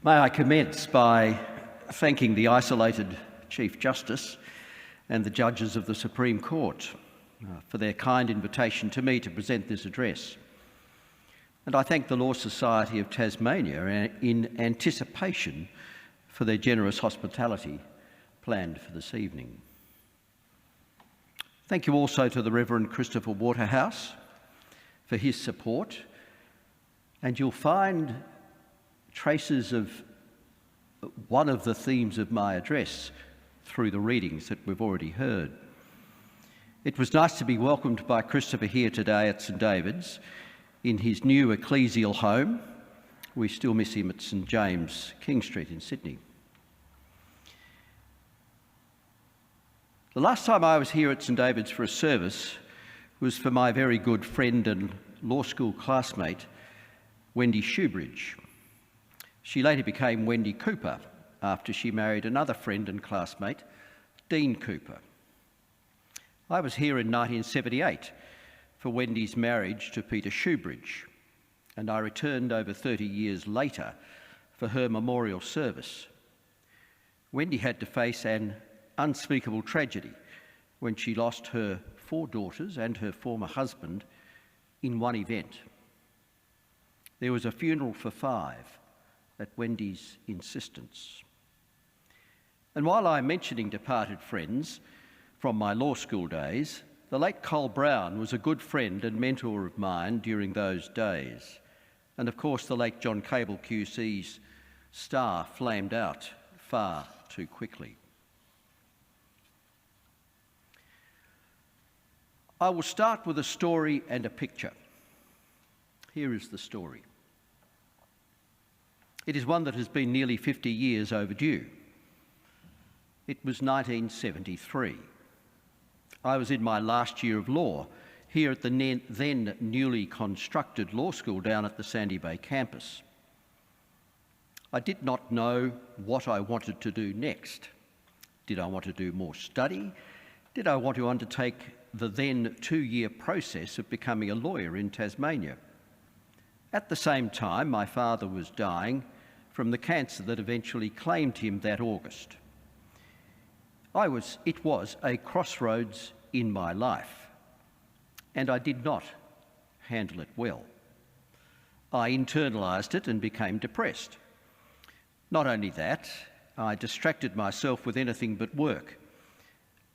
May I commence by thanking the isolated Chief Justice and the judges of the Supreme Court for their kind invitation to me to present this address. And I thank the Law Society of Tasmania in anticipation for their generous hospitality planned for this evening. Thank you also to the Reverend Christopher Waterhouse for his support, and you'll find traces of one of the themes of my address through the readings that we've already heard. It was nice to be welcomed by Christopher here today at St David's in his new ecclesial home. We still miss him at St James, King Street in Sydney. The last time I was here at St David's for a service was for my very good friend and law school classmate, Wendy Shoebridge. She later became Wendy Cooper after she married another friend and classmate, Dean Cooper. I was here in 1978 for Wendy's marriage to Peter Shoebridge, and I returned over 30 years later for her memorial service. Wendy had to face an unspeakable tragedy when she lost her 4 daughters and her former husband in one event. There was a funeral for 5 at Wendy's insistence. And while I'm mentioning departed friends from my law school days, the late Col Brown was a good friend and mentor of mine during those days. And of course, the late John Cable QC's star flamed out far too quickly. I will start with a story and a picture. Here is the story. It is one that has been nearly 50 years overdue. It was 1973. I was in my last year of law here at the then newly constructed law school down at the Sandy Bay campus. I did not know what I wanted to do next. Did I want to do more study? Did I want to undertake the then 2-year process of becoming a lawyer in Tasmania? At the same time, my father was dying from the cancer that eventually claimed him that August. It was a crossroads in my life, and I did not handle it well. I internalised it and became depressed. Not only that, I distracted myself with anything but work.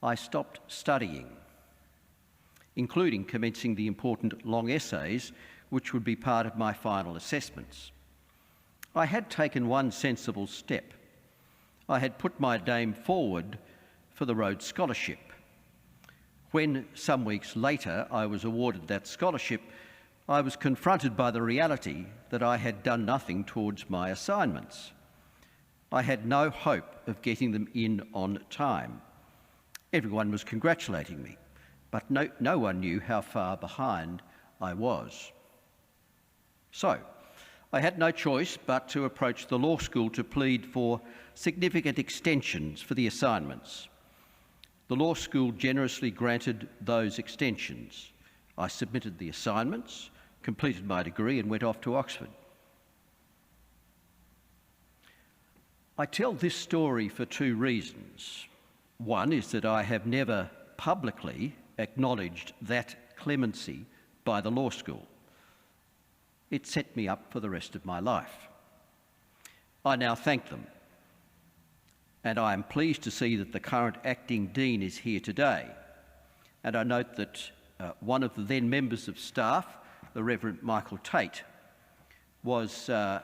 I stopped studying, including commencing the important long essays which would be part of my final assessments. I had taken one sensible step. I had put my name forward for the Rhodes Scholarship. When, some weeks later, I was awarded that scholarship, I was confronted by the reality that I had done nothing towards my assignments. I had no hope of getting them in on time. Everyone was congratulating me, but no one knew how far behind I was. So, I had no choice but to approach the law school to plead for significant extensions for the assignments. The law school generously granted those extensions. I submitted the assignments, completed my degree, and went off to Oxford. I tell this story for 2 reasons. One is that I have never publicly acknowledged that clemency by the law school. It set me up for the rest of my life. I now thank them, and I am pleased to see that the current acting dean is here today. And I note that one of the then members of staff, the Reverend Michael Tate, was a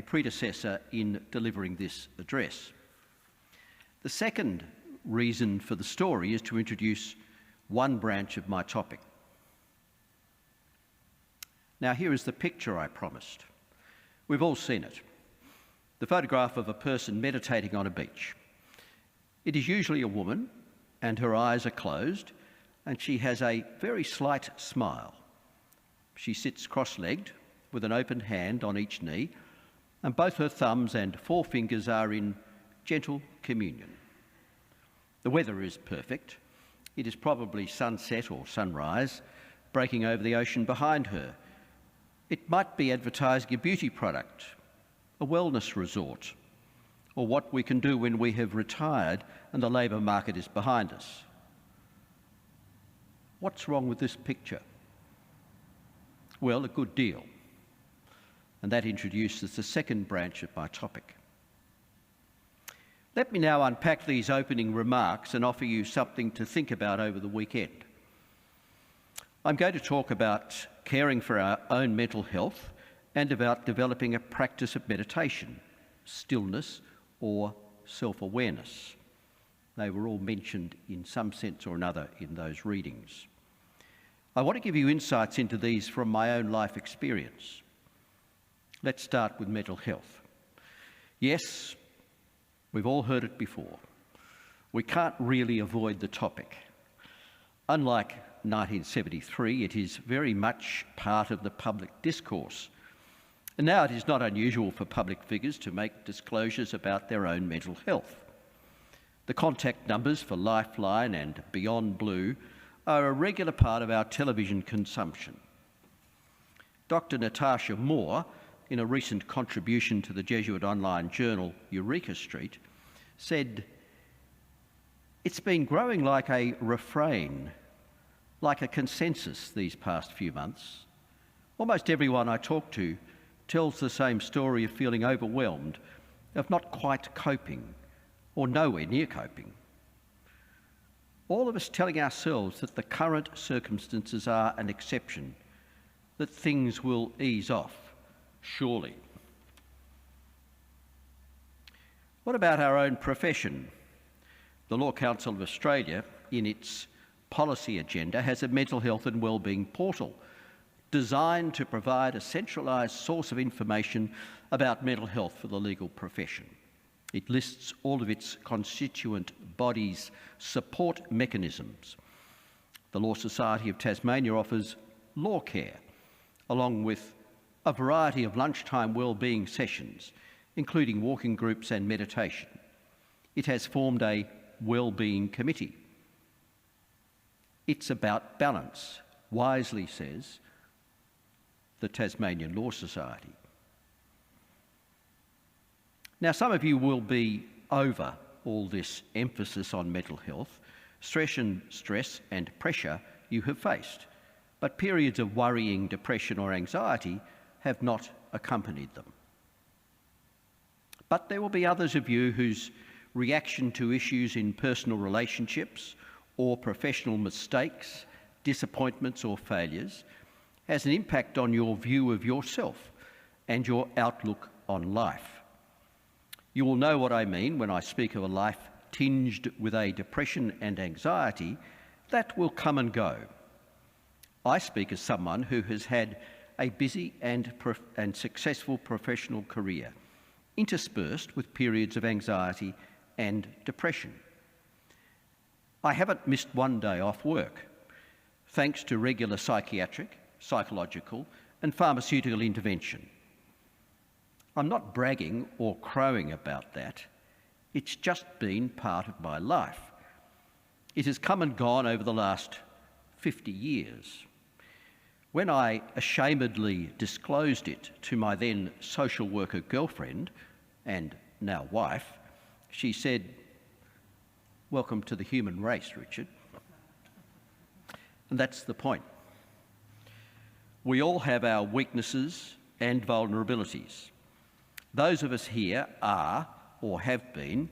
predecessor in delivering this address. The second reason for the story is to introduce one branch of my topic. Now, here is the picture I promised. We've all seen it. The photograph of a person meditating on a beach. It is usually a woman, and her eyes are closed, and she has a very slight smile. She sits cross-legged with an open hand on each knee, and both her thumbs and forefingers are in gentle communion. The weather is perfect. It is probably sunset or sunrise, breaking over the ocean behind her. It might be advertising a beauty product, a wellness resort, or what we can do when we have retired and the labour market is behind us. What's wrong with this picture? Well, a good deal. And that introduces the second branch of my topic. Let me now unpack these opening remarks and offer you something to think about over the weekend. I'm going to talk about caring for our own mental health and about developing a practice of meditation, stillness, or self-awareness. They were all mentioned in some sense or another in those readings. I want to give you insights into these from my own life experience. Let's start with mental health. Yes, we've all heard it before. We can't really avoid the topic. Unlike 1973, it is very much part of the public discourse. And now it is not unusual for public figures to make disclosures about their own mental health. The contact numbers for Lifeline and Beyond Blue are a regular part of our television consumption. Dr. Natasha Moore, in a recent contribution to the Jesuit online journal Eureka Street, said, "It's been growing like a refrain, like a consensus these past few months. Almost everyone I talk to tells the same story of feeling overwhelmed, of not quite coping, or nowhere near coping. All of us telling ourselves that the current circumstances are an exception, that things will ease off, surely." What about our own profession? The Law Council of Australia, in its policy agenda, has a mental health and wellbeing portal designed to provide a centralised source of information about mental health for the legal profession. It lists all of its constituent bodies' support mechanisms. The Law Society of Tasmania offers law care, along with a variety of lunchtime wellbeing sessions, including walking groups and meditation. It has formed a wellbeing committee. It's about balance, wisely says the Tasmanian Law Society. Now, some of you will be over all this emphasis on mental health, stress and pressure you have faced, but periods of worrying, depression or anxiety have not accompanied them. But there will be others of you whose reaction to issues in personal relationships or professional mistakes, disappointments or failures has an impact on your view of yourself and your outlook on life. You will know what I mean when I speak of a life tinged with a depression and anxiety that will come and go. I speak as someone who has had a busy and successful professional career, interspersed with periods of anxiety and depression. I haven't missed one day off work, thanks to regular psychiatric, psychological and pharmaceutical intervention. I'm not bragging or crowing about that. It's just been part of my life. It has come and gone over the last 50 years. When I ashamedly disclosed it to my then social worker girlfriend, and now wife, she said, "Welcome to the human race, Richard." And that's the point. We all have our weaknesses and vulnerabilities. Those of us here are, or have been,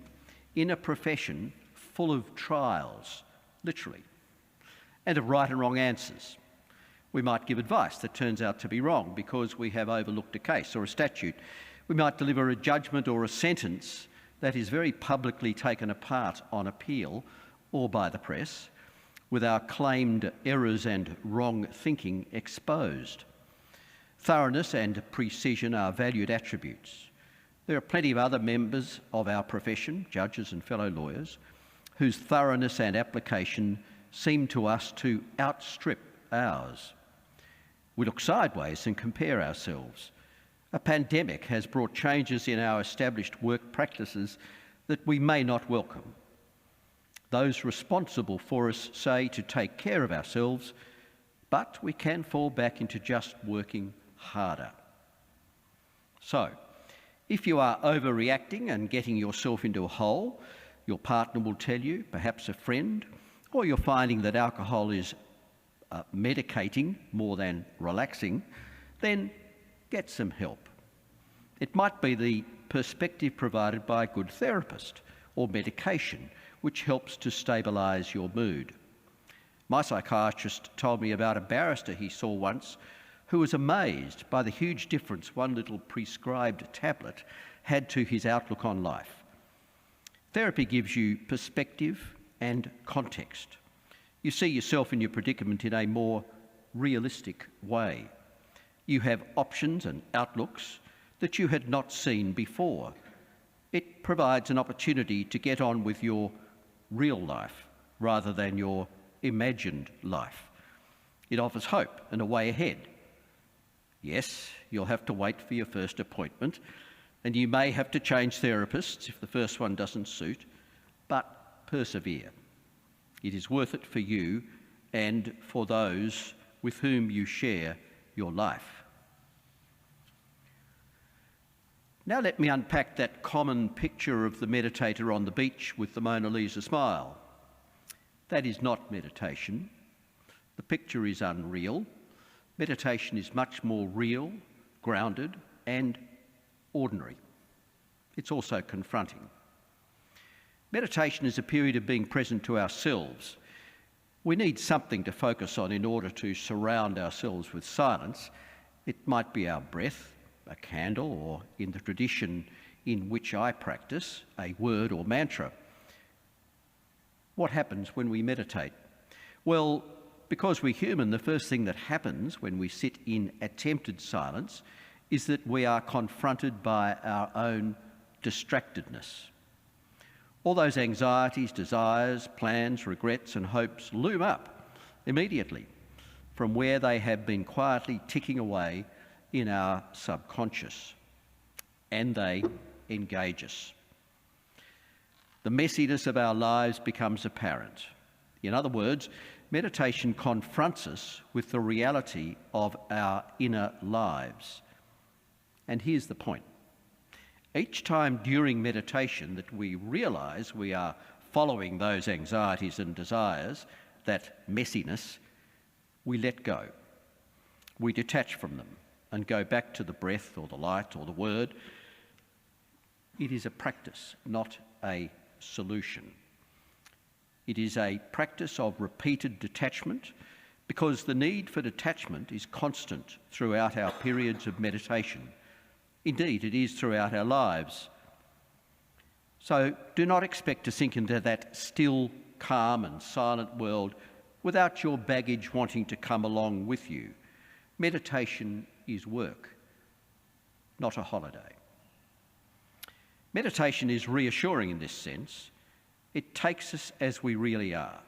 in a profession full of trials, literally, and of right and wrong answers. We might give advice that turns out to be wrong because we have overlooked a case or a statute. We might deliver a judgment or a sentence that is very publicly taken apart on appeal or by the press, with our claimed errors and wrong thinking exposed. Thoroughness and precision are valued attributes. There are plenty of other members of our profession, judges and fellow lawyers, whose thoroughness and application seem to us to outstrip ours. We look sideways and compare ourselves. A pandemic has brought changes in our established work practices that we may not welcome. Those responsible for us say to take care of ourselves, but we can fall back into just working harder. So, If you are overreacting and getting yourself into a hole, your partner will tell you, perhaps a friend, or you're finding that alcohol is medicating more than relaxing, then get some help. It might be the perspective provided by a good therapist or medication, which helps to stabilise your mood. My psychiatrist told me about a barrister he saw once who was amazed by the huge difference one little prescribed tablet had to his outlook on life. Therapy gives you perspective and context. You see yourself in your predicament in a more realistic way. You have options and outlooks that you had not seen before. It provides an opportunity to get on with your real life rather than your imagined life. It offers hope and a way ahead. Yes, you'll have to wait for your first appointment, and you may have to change therapists if the first one doesn't suit, but persevere. It is worth it for you and for those with whom you share your life. Now let me unpack that common picture of the meditator on the beach with the Mona Lisa smile. That is not meditation. The picture is unreal. Meditation is much more real, grounded, and ordinary. It's also confronting. Meditation is a period of being present to ourselves. We need something to focus on in order to surround ourselves with silence. It might be our breath, a candle, or in the tradition in which I practice, a word or mantra. What happens when we meditate? Well, because we're human, the first thing that happens when we sit in attempted silence is that we are confronted by our own distractedness. All those anxieties, desires, plans, regrets and hopes loom up immediately from where they have been quietly ticking away in our subconscious, and they engage us. The messiness of our lives becomes apparent. In other words, meditation confronts us with the reality of our inner lives. And here's the point. Each time during meditation that we realise we are following those anxieties and desires, that messiness, we let go. We detach from them and go back to the breath or the light or the word. It is a practice, not a solution. It is a practice of repeated detachment because the need for detachment is constant throughout our periods of meditation. Indeed, it is throughout our lives. So do not expect to sink into that still, calm and silent world without your baggage wanting to come along with you. Meditation is work, not a holiday. Meditation is reassuring in this sense. It takes us as we really are.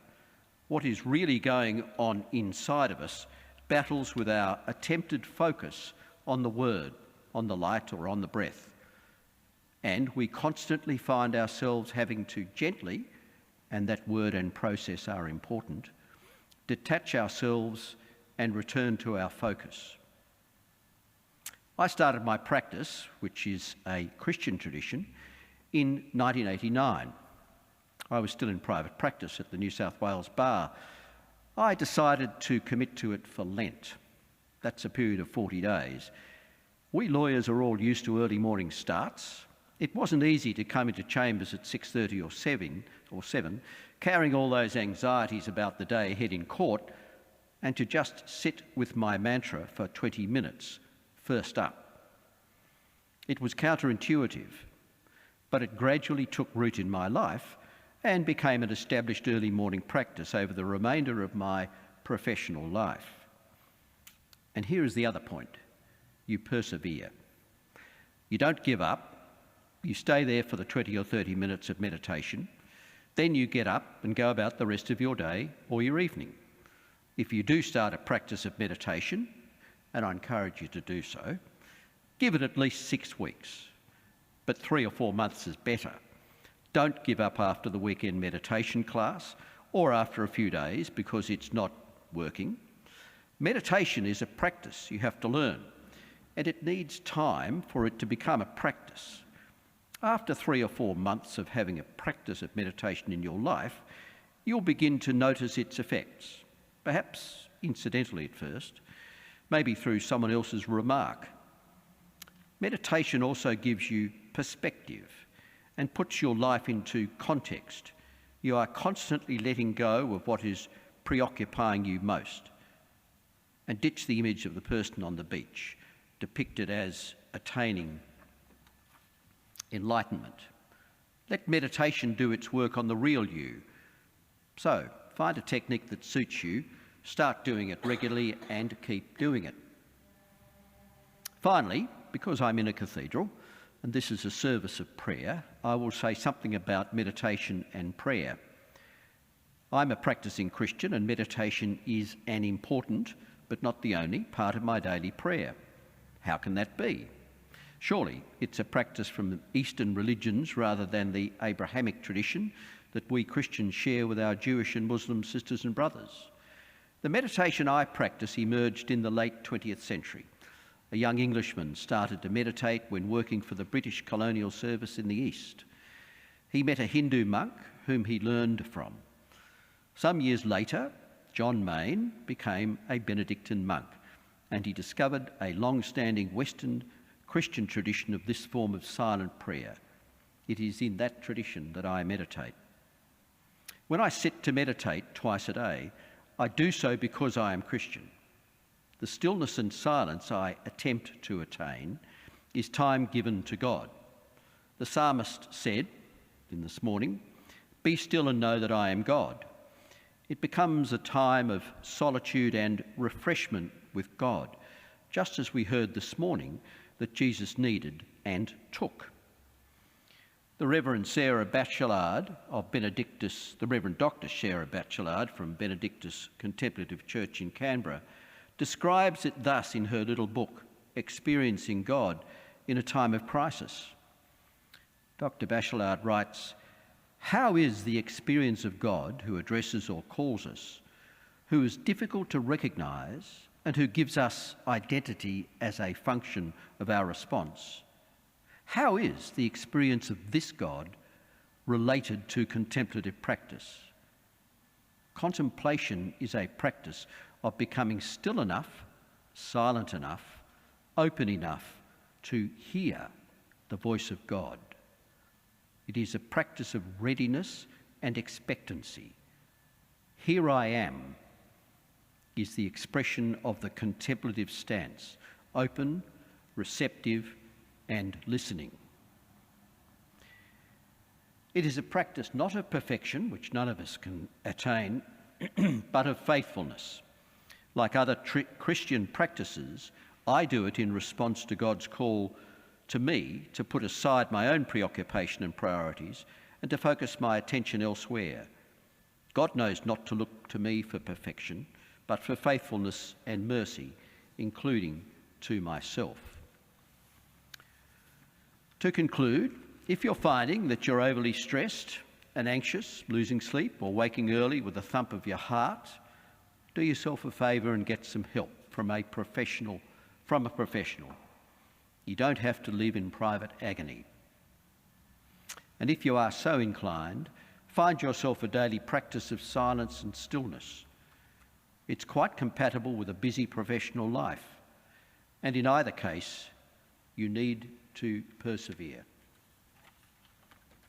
What is really going on inside of us battles with our attempted focus on the word, on the light or on the breath. And we constantly find ourselves having to gently, and that word and process are important, detach ourselves and return to our focus. I started my practice, which is a Christian tradition, in 1989. I was still in private practice at the New South Wales Bar. I decided to commit to it for Lent. That's a period of 40 days. We lawyers are all used to early morning starts. It wasn't easy to come into chambers at 6:30 or 7, carrying all those anxieties about the day ahead in court, and to just sit with my mantra for 20 minutes, first up. It was counterintuitive, but it gradually took root in my life and became an established early morning practice over the remainder of my professional life. And here is the other point. You persevere. You don't give up. You stay there for the 20 or 30 minutes of meditation. Then you get up and go about the rest of your day or your evening. If you do start a practice of meditation, and I encourage you to do so, give it at least 6 weeks, but 3 or 4 months is better. Don't give up after the weekend meditation class or after a few days because it's not working. Meditation is a practice you have to learn. and it needs time for it to become a practice. After 3 or 4 months of having a practice of meditation in your life, you'll begin to notice its effects, perhaps incidentally at first, maybe through someone else's remark. Meditation also gives you perspective and puts your life into context. You are constantly letting go of what is preoccupying you most, and ditch the image of the person on the beach, depicted as attaining enlightenment. Let meditation do its work on the real you. So, find a technique that suits you, start doing it regularly, and keep doing it. Finally, because I'm in a cathedral, and this is a service of prayer, I will say something about meditation and prayer. I'm a practicing Christian, and meditation is an important, but not the only, part of my daily prayer. How can that be? Surely it's a practice from Eastern religions rather than the Abrahamic tradition that we Christians share with our Jewish and Muslim sisters and brothers. The meditation I practice emerged in the late 20th century. A young Englishman started to meditate when working for the British colonial service in the East. He met a Hindu monk whom he learned from. Some years later, John Main became a Benedictine monk, and he discovered a long-standing Western Christian tradition of this form of silent prayer. It is in that tradition that I meditate. When I sit to meditate twice a day, I do so because I am Christian. The stillness and silence I attempt to attain is time given to God. The psalmist said in this morning, "Be still and know that I am God." It becomes a time of solitude and refreshment with God, just as we heard this morning that Jesus needed and took. The Reverend Sarah Batchelard of Benedictus, the Reverend Dr. Sarah Batchelard from Benedictus Contemplative Church in Canberra, describes it thus in her little book, Experiencing God in a Time of Crisis. Dr. Batchelard writes, "How is the experience of God who addresses or calls us, who is difficult to recognise and who gives us identity as a function of our response, how is the experience of this God related to contemplative practice? Contemplation is a practice of becoming still enough, silent enough, open enough to hear the voice of God. It is a practice of readiness and expectancy. Here I am is the expression of the contemplative stance, open, receptive, and listening. It is a practice not of perfection, which none of us can attain, but of faithfulness. Like other Christian practices, I do it in response to God's call to me to put aside my own preoccupation and priorities and to focus my attention elsewhere. God knows not to look to me for perfection, but for faithfulness and mercy, including to myself. To conclude, if you're finding that you're overly stressed and anxious, losing sleep, or waking early with a thump of your heart, do yourself a favour and get some help from a professional. You don't have to live in private agony. And if you are so inclined, find yourself a daily practice of silence and stillness. It's quite compatible with a busy professional life, and in either case, you need to persevere.